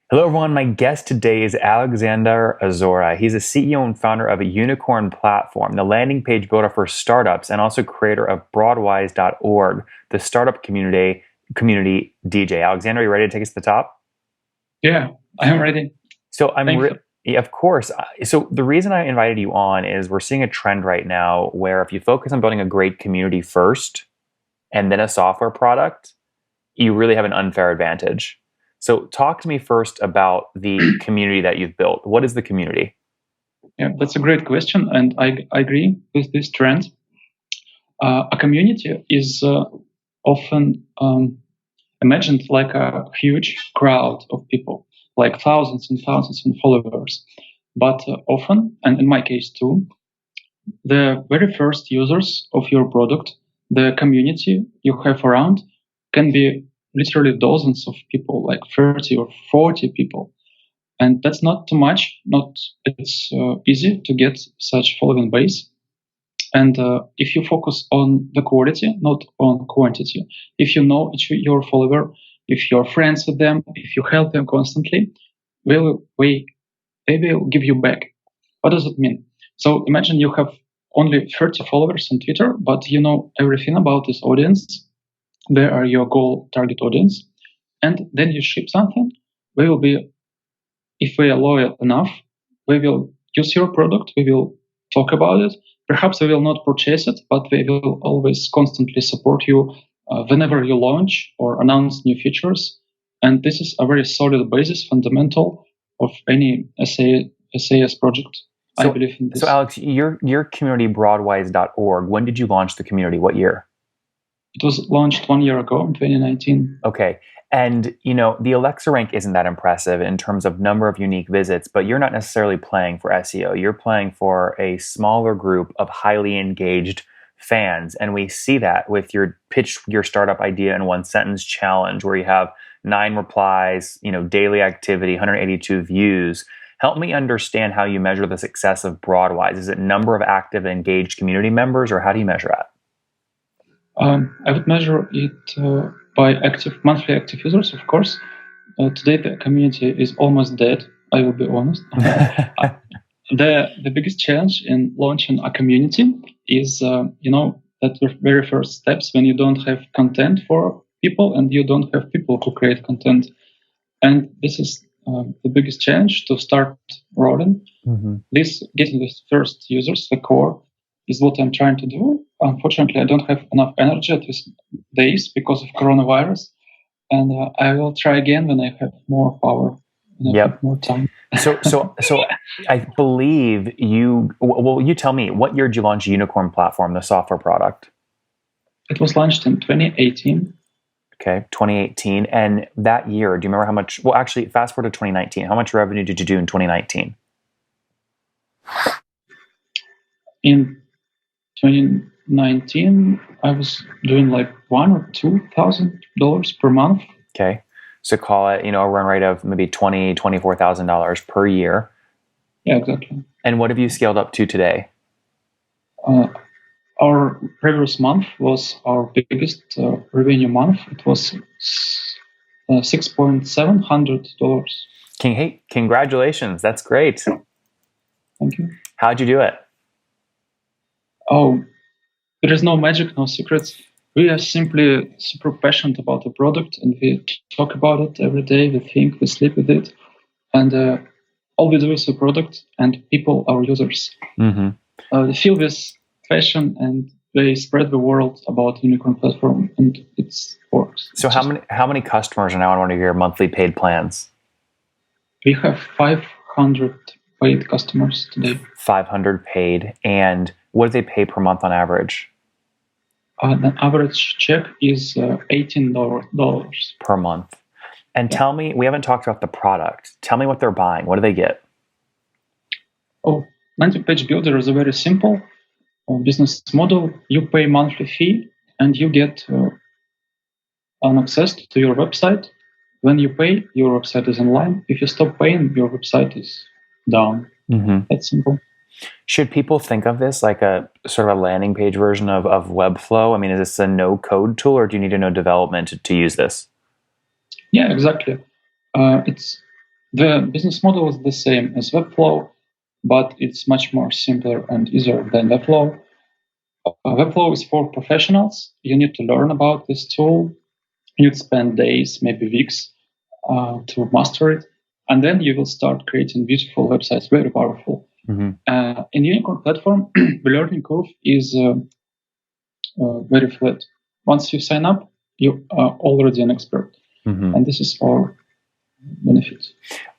Hello, everyone. My guest today is Alexander Isora. He's a CEO and founder of a UnicornPlatform, the landing page builder for startups, and also creator of Broadwise.org, the startup community DJ. Alexander, are you ready to take us to the top? Yeah, I am ready. So Thank you. yeah, of course. So the reason I invited you on is we're seeing a trend right now where if you focus on building a great community first and then a software product, you really have an unfair advantage. So talk to me first about the community that you've built. What is the community? Yeah, that's a great question, and I agree with this trend. A community is often imagined like a huge crowd of people, like thousands and thousands of followers. But often, and in my case too, the very first users of your product, the community you have around, can be literally dozens of people, like 30 or 40 people. And that's not too much. Not it's easy to get such following base. And if you focus on the quality, not on quantity, if you know your follower, if you're friends with them, if you help them constantly, they will give you back. What does it mean? So imagine you have only 30 followers on Twitter, but you know everything about this audience. They are your goal target audience. And then you ship something. They will be, if we are loyal enough, we will use your product, we will talk about it. Perhaps we will not purchase it, but we will always constantly support you whenever you launch or announce new features. And this is a very solid basis, fundamental of any SAS project. I believe in this. So Alex, your community Broadwise.org, when did you launch the community? What year? It was launched 1 year ago in 2019. Okay. And, the Alexa rank isn't that impressive in terms of number of unique visits, but you're not necessarily playing for SEO. You're playing for a smaller group of highly engaged fans. And we see that with your pitch, your startup idea in one sentence challenge, where you have 9 replies, daily activity, 182 views. Help me understand how you measure the success of Broadwise. Is it number of active engaged community members, or how do you measure that? I would measure it by monthly active users, of course. Today, the community is almost dead. I will be honest. The biggest challenge in launching a community is, that the very first steps when you don't have content for people and you don't have people to create content. And this is the biggest challenge to start rolling. Mm-hmm. Getting the first users, the core, is what I'm trying to do. Unfortunately, I don't have enough energy at these days because of coronavirus. And I will try again when I have more power and I have more time. So I believe you. Well, you tell me. What year did you launch UnicornPlatform, the software product? It was launched in 2018. Okay, 2018. And that year, do you remember how much? Well, actually, fast forward to 2019. How much revenue did you do in 2019? In 2019, I was doing like $1,000 or $2,000 per month. Okay, so call it, a run rate of maybe $24,000 per year. Yeah, exactly. And what have you scaled up to today? Our previous month was our biggest revenue month. It was $6,700. Hey, congratulations! That's great. Thank you. How'd you do it? Oh, there is no magic, no secrets. We are simply super passionate about the product, and we talk about it every day. We think, we sleep with it, and all we do is the product, and people, our users. Mm-hmm. They feel this passion, and they spread the word about UnicornPlatform, and it works. So, how many customers are now on one of your monthly paid plans? We have 500 paid customers today. 500 paid, and what do they pay per month on average? The average check is $18 per month. And tell me, we haven't talked about the product. Tell me what they're buying. What do they get? Oh, landing page builder is a very simple business model. You pay monthly fee and you get an access to your website. When you pay, your website is online. If you stop paying, your website is down. Mm-hmm. That's simple. Should people think of this like a sort of a landing page version of Webflow? I mean, is this a no-code tool, or do you need to know development to use this? Yeah, exactly. It's The business model is the same as Webflow, but it's much more simpler and easier than Webflow. Webflow is for professionals. You need to learn about this tool. You'd spend days, maybe weeks, to master it, and then you will start creating beautiful websites, very powerful. In Unicorn platform, the learning curve is very flat. Once you sign up, you are already an expert, and this is our benefit.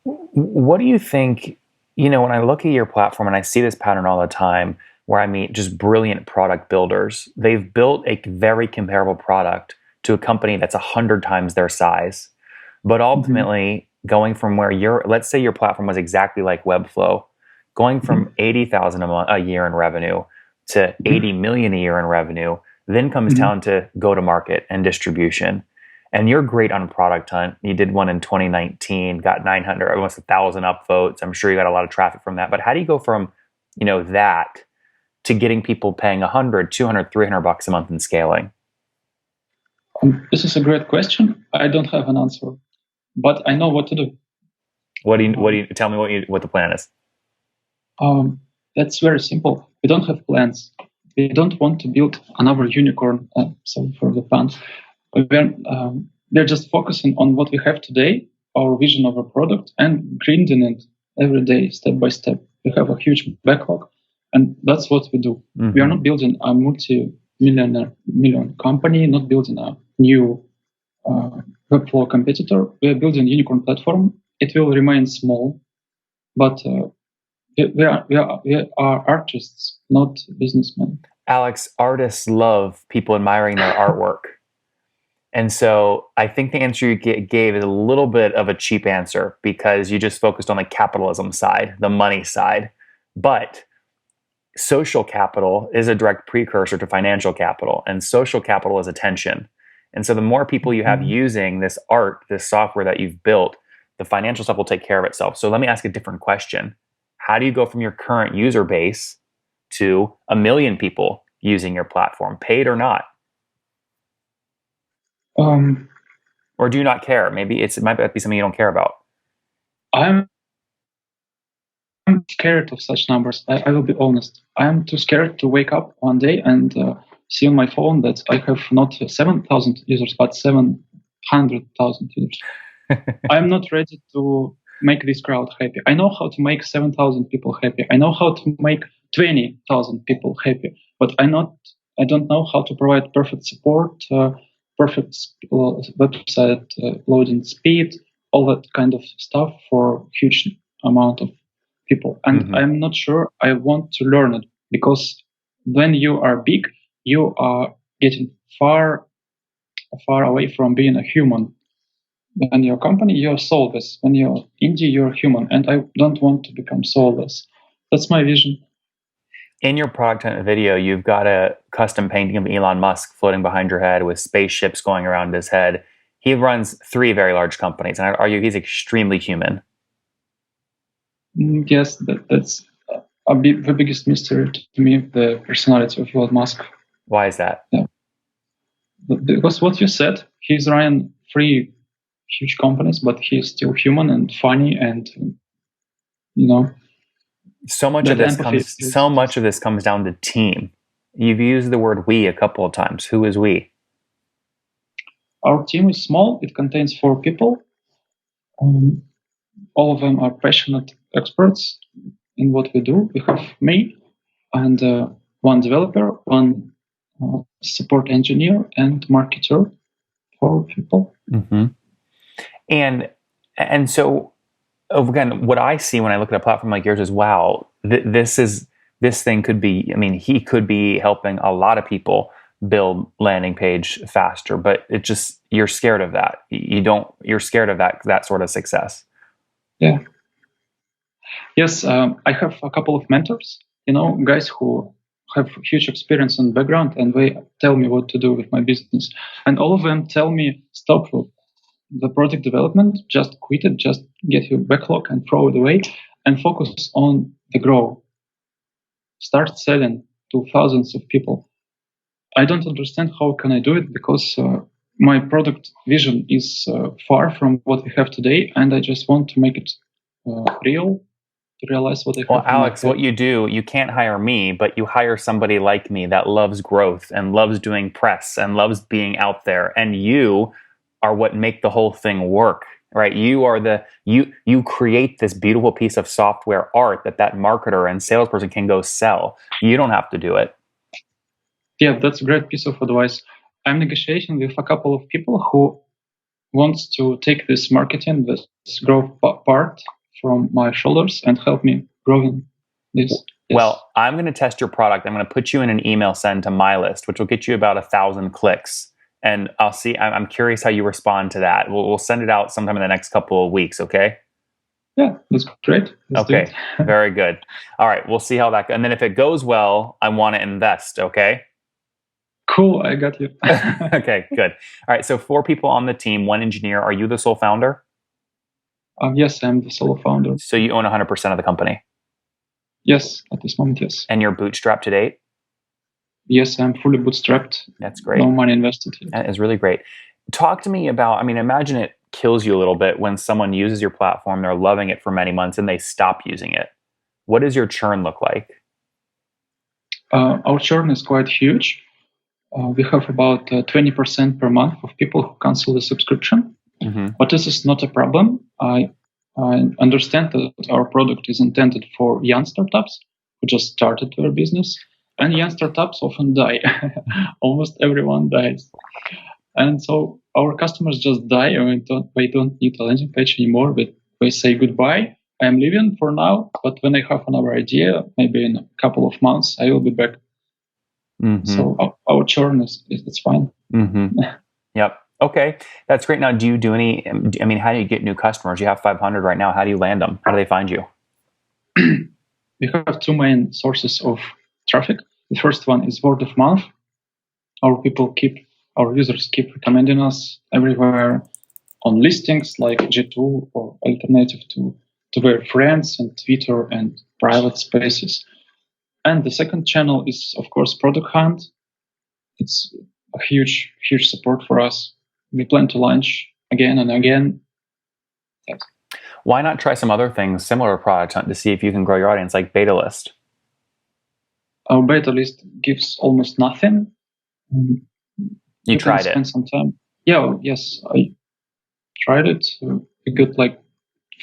What do you think? When I look at your platform and I see this pattern all the time, where I meet just brilliant product builders, they've built a very comparable product to a company that's 100 times their size, but ultimately going from where let's say your platform was exactly like Webflow, going from 80,000 a year in revenue to 80 million a year in revenue, then comes down to go to market and distribution. And you're great on Product Hunt. You did one in 2019, got 900, almost 1,000 upvotes. I'm sure you got a lot of traffic from that. But how do you go from, that to getting people paying 100, 200, 300 bucks a month and scaling? This is a great question. I don't have an answer, but I know what to do. What do you tell me what the plan is? That's very simple. We don't have plans. We don't want to build another unicorn. Sorry for the pun. We're just focusing on what we have today, our vision of a product, and grinding it every day, step by step. We have a huge backlog, and that's what we do. We are not building a multi-million company, not building a new Webflow competitor. We are building a unicorn platform. It will remain small, but we are artists, not businessmen. Alex, artists love people admiring their artwork. And so I think the answer you gave is a little bit of a cheap answer because you just focused on the capitalism side, the money side. But social capital is a direct precursor to financial capital, and social capital is attention. And so the more people you have using this art, this software that you've built, the financial stuff will take care of itself. So let me ask a different question. How do you go from your current user base to 1 million people using your platform, paid or not? Or do you not care? Maybe it might be something you don't care about. I'm scared of such numbers. I will be honest. I'm too scared to wake up one day and see on my phone that I have not 7,000 users, but 700,000 users. I'm not ready to make this crowd happy. I know how to make 7,000 people happy. I know how to make 20,000 people happy, but I don't know how to provide perfect support, perfect website loading speed, all that kind of stuff for huge amount of people. And I'm not sure I want to learn it, because when you are big, you are getting far away from being a human. When you're a company, you're soulless. When you're indie, you're human. And I don't want to become soulless. That's my vision. In your Product Hunt video, you've got a custom painting of Elon Musk floating behind your head with spaceships going around his head. He runs 3 very large companies, and I'd argue he's extremely human. Yes, that's the biggest mystery to me, the personality of Elon Musk. Why is that? Yeah. Because what you said, he's running 3 huge companies, but he's still human and funny, and so much of this comes down to team. You've used the word we a couple of times. Who is we? Our team is small. It contains 4 people. All of them are passionate experts in what we do. We have me and 1 developer, 1 support engineer, and marketer. 4 people. And so again, what I see when I look at a platform like yours is, wow, this thing could be, he could be helping a lot of people build landing page faster, but you're scared of that. You're scared of that sort of success. Yeah. Yes. I have a couple of mentors, guys who have huge experience and background, and they tell me what to do with my business. And all of them tell me, stop the project development, just quit it, just get your backlog and throw it away, and focus on the growth. Start selling to thousands of people. I don't understand how can I do it, because my product vision is far from what we have today, and I just want to make it real, to realize what I have Well, in my Alex, head. what you do, you can't hire me, but you hire somebody like me that loves growth and loves doing press and loves being out there. And you are what make the whole thing work, right? You are you create this beautiful piece of software art that marketer and salesperson can go sell. You don't have to do it. Yeah, that's a great piece of advice. I'm negotiating with a couple of people who wants to take this marketing, this growth part from my shoulders and help me growing this. Well, I'm going to test your product. I'm going to put you in an email send to my list, which will get you about 1,000 clicks. And I'll see. I'm curious how you respond to that. We'll send it out sometime in the next couple of weeks. Okay. Yeah, that's great. Let's do Okay. it. Very good. All right. We'll see how that goes. And then if it goes well, I want to invest. Okay. Cool. I got you. Okay. Good. All right. So 4 people on the team, 1 engineer. Are you the sole founder? Yes, I'm the solo founder. So you own 100% of the company. Yes, at this moment, yes. And you're bootstrapped to date? Yes, I'm fully bootstrapped. That's great. No money invested yet. That is really great. Talk to me about, I mean, imagine it kills you a little bit when someone uses your platform, they're loving it for many months and they stop using it. What does your churn look like? Our churn is quite huge. We have about 20% per month of people who cancel the subscription. Mm-hmm. But this is not a problem. I understand that our product is intended for young startups who just started their business. And young startups often die. Almost everyone dies. And so our customers just die, and we don't need a landing page anymore. But we say goodbye. I'm leaving for now, but when I have another idea, maybe in a couple of months, I will be back. Mm-hmm. So our churn it's fine. Mm-hmm. Yep. Okay. That's great. Now, do you do any, I mean, how do you get new customers? You have 500 right now. How do you land them? How do they find you? We have 2 main sources of traffic. The first one is word of mouth. Our users keep recommending us everywhere on listings like G2 or alternative to their friends and Twitter and private spaces. And the second channel is, of course, Product Hunt. It's a huge support for us. We plan to launch again and again. Yes. Why not try some other things similar to Product Hunt to see if you can grow your audience, like Beta List? Our beta list gives almost nothing. You tried spend it? some time. Yeah, yes, I tried it. We got like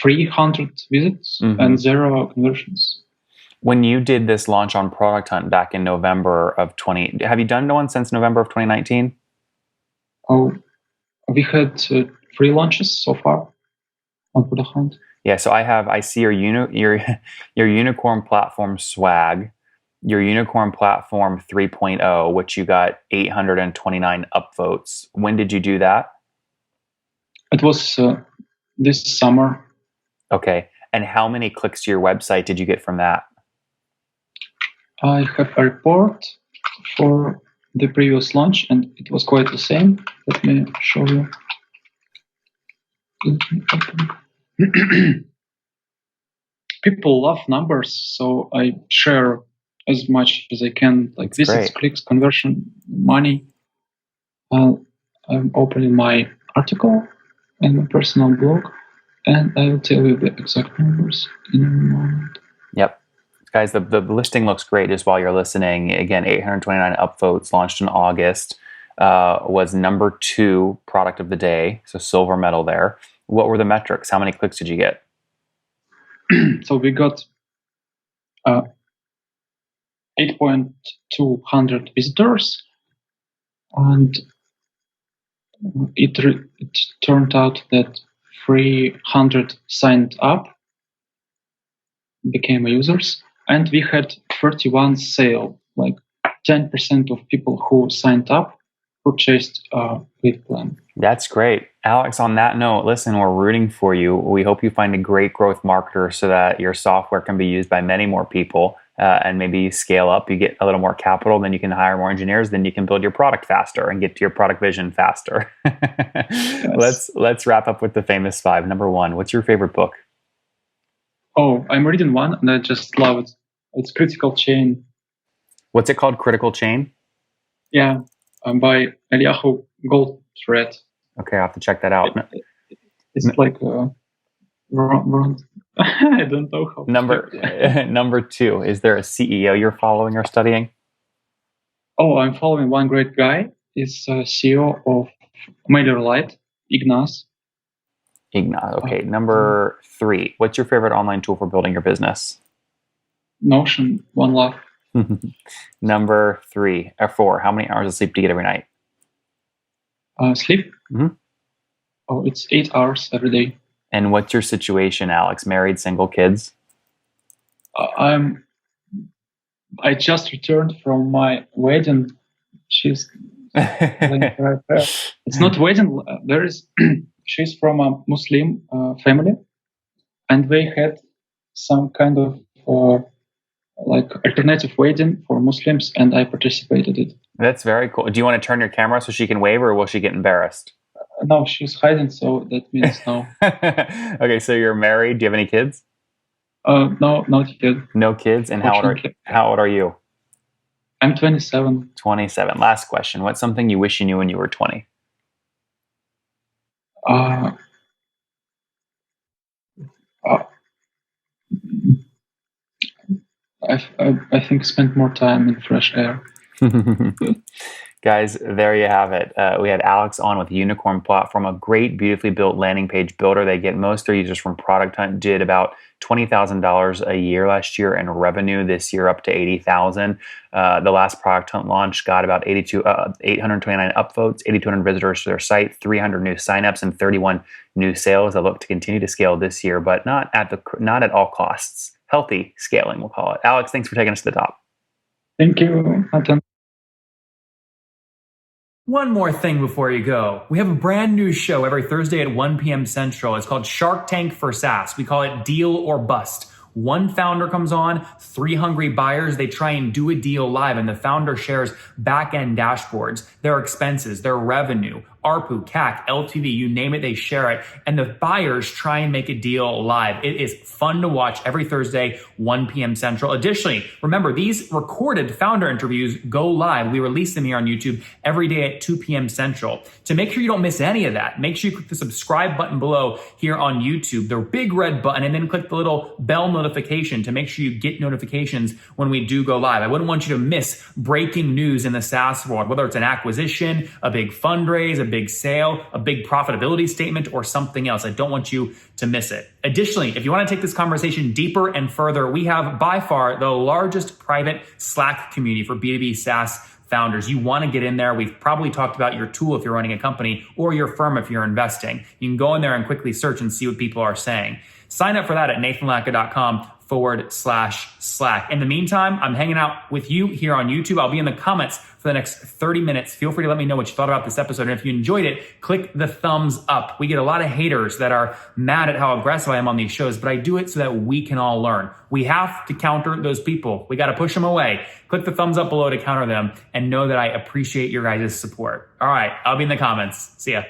300 visits and 0 conversions. When you did this launch on Product Hunt back in November of 20, have you done one since November of 2019? Oh, we had 3 launches so far on Product Hunt. Yeah, so I see your Unicorn Platform swag, your Unicorn Platform 3.0, which you got 829 upvotes. When did you do that? It was this summer. Okay, and how many clicks to your website did you get from that? I have a report for the previous launch, and it was quite the same. Let me show you. People love numbers, so I share as much as I can, like That's visits, great. clicks, conversion, money. I'm opening my article and my personal blog, and I will tell you the exact numbers in a moment. Yep. Guys, the listing looks great just while you're listening. Again, 829 upvotes, launched in August, was number 2 product of the day, so silver medal there. What were the metrics? How many clicks did you get? So we got 8,200 visitors, and it turned out that 300 signed up, became users, and we had 31 sale, like 10% of people who signed up purchased a paid plan. That's great. Alex, on that note, listen, we're rooting for you. We hope you find a great growth marketer so that your software can be used by many more people, and maybe you scale up, you get a little more capital, then you can hire more engineers, then you can build your product faster and get to your product vision faster. Yes. Let's wrap up with the famous 5. Number 1, what's your favorite book? Oh, I'm reading one and I just love it. It's Critical Chain. What's it called? Critical Chain? Yeah. by Eliyahu Goldthread. Okay, I'll have to check that out. It's like I don't know how. Number 2, is there a CEO you're following or studying? Oh, I'm following one great guy. He's CEO of MailerLite, Ignaz. Okay. Number 3, what's your favorite online tool for building your business? Notion, One Love. Number 4, how many hours of sleep do you get every night? Sleep? Mm-hmm. Oh, it's 8 hours every day. And what's your situation, Alex? Married, single, kids? I just returned from my wedding. She's right there. It's not wedding. She's from a Muslim family, and they had some kind of like alternative wedding for Muslims, and I participated in it. That's very cool. Do you want to turn your camera so she can wave, or will she get embarrassed? No, she's hiding, so that means no. Okay, so you're married. Do you have any kids? No, not yet. No kids? And how old are you? I'm 27. 27. Last question. What's something you wish you knew when you were 20? I think spend more time in fresh air. Guys, there you have it. We had Alex on with UnicornPlatform, a great, beautifully built landing page builder. They get most of their users from Product Hunt, did about $20,000 a year last year in revenue. This year up to $80,000. The last Product Hunt launch got about 829 upvotes, 8,200 visitors to their site, 300 new signups, and 31 new sales. They look to continue to scale this year, but not at all costs. Healthy scaling, we'll call it. Alex, thanks for taking us to the top. Thank you, Anton. One more thing before you go. We have a brand new show every Thursday at 1 p.m. Central. It's called Shark Tank for SaaS. We call it Deal or Bust. One founder comes on, 3 hungry buyers, they try and do a deal live, and the founder shares back-end dashboards, their expenses, their revenue, ARPU, CAC, LTV, you name it, they share it. And the buyers try and make a deal live. It is fun to watch every Thursday, 1 p.m. Central. Additionally, remember, these recorded founder interviews go live. We release them here on YouTube every day at 2 p.m. Central. To make sure you don't miss any of that, make sure you click the subscribe button below here on YouTube, the big red button, and then click the little bell notification to make sure you get notifications when we do go live. I wouldn't want you to miss breaking news in the SaaS world, whether it's an acquisition, a big fundraise, a big sale, a big profitability statement, or something else. I don't want you to miss it. Additionally, if you want to take this conversation deeper and further, we have by far the largest private Slack community for B2B SaaS founders. You want to get in there. We've probably talked about your tool if you're running a company or your firm if you're investing. You can go in there and quickly search and see what people are saying. Sign up for that at nathanlatka.com/Slack. In the meantime, I'm hanging out with you here on YouTube. I'll be in the comments for the next 30 minutes. Feel free to let me know what you thought about this episode. And if you enjoyed it, click the thumbs up. We get a lot of haters that are mad at how aggressive I am on these shows, but I do it so that we can all learn. We have to counter those people. We got to push them away. Click the thumbs up below to counter them and know that I appreciate your guys' support. All right, I'll be in the comments. See ya.